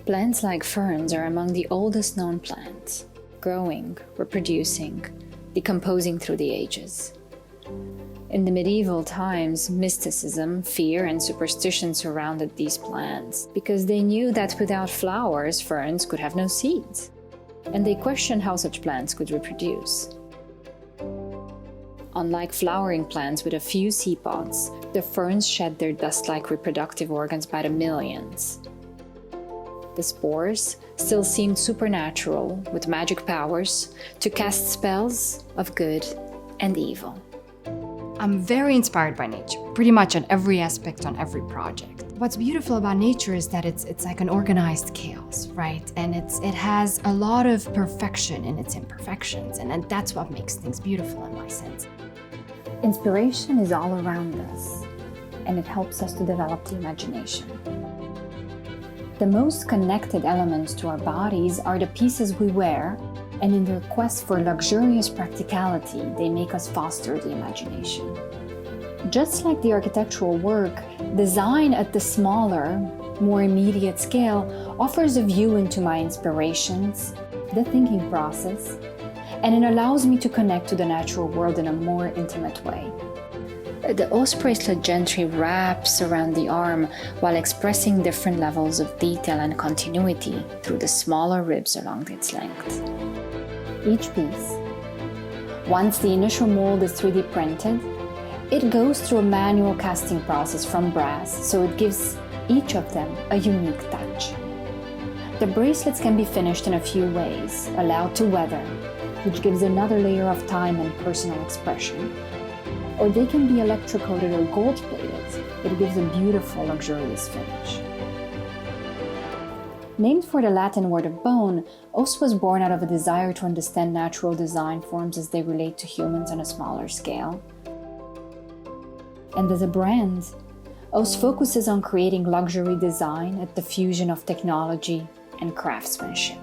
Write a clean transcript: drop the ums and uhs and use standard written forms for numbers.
Plants like ferns are among the oldest known plants, growing, reproducing, decomposing through the ages. In the medieval times, mysticism, fear, and superstition surrounded these plants because they knew that without flowers, ferns could have no seeds, and they questioned how such plants could reproduce. Unlike flowering plants with a few seed pods, the ferns shed their dust-like reproductive organs by the millions. The spores still seemed supernatural, with magic powers to cast spells of good and evil. I'm very inspired by nature, pretty much on every aspect, on every project. What's beautiful about nature is that it's like an organized chaos, right? And it has a lot of perfection in its imperfections, and that's what makes things beautiful in my sense. Inspiration is all around us, and it helps us to develop the imagination. The most connected elements to our bodies are the pieces we wear, and in their quest for luxurious practicality, they make us foster the imagination. Just like the architectural work, design at the smaller, more immediate scale offers a view into my inspirations, the thinking process, and it allows me to connect to the natural world in a more intimate way. The os bracelet gently wraps around the arm while expressing different levels of detail and continuity through the smaller ribs along its length. Each piece, once the initial mold is 3D printed, it goes through a manual casting process from brass, so it gives each of them a unique touch. The bracelets can be finished in a few ways, allowed to weather, which gives another layer of time and personal expression. Or they can be electrocoated or gold-plated. It gives a beautiful, luxurious finish. Named for the Latin word of bone, os was born out of a desire to understand natural design forms as they relate to humans on a smaller scale. And as a brand, os focuses on creating luxury design at the fusion of technology and craftsmanship.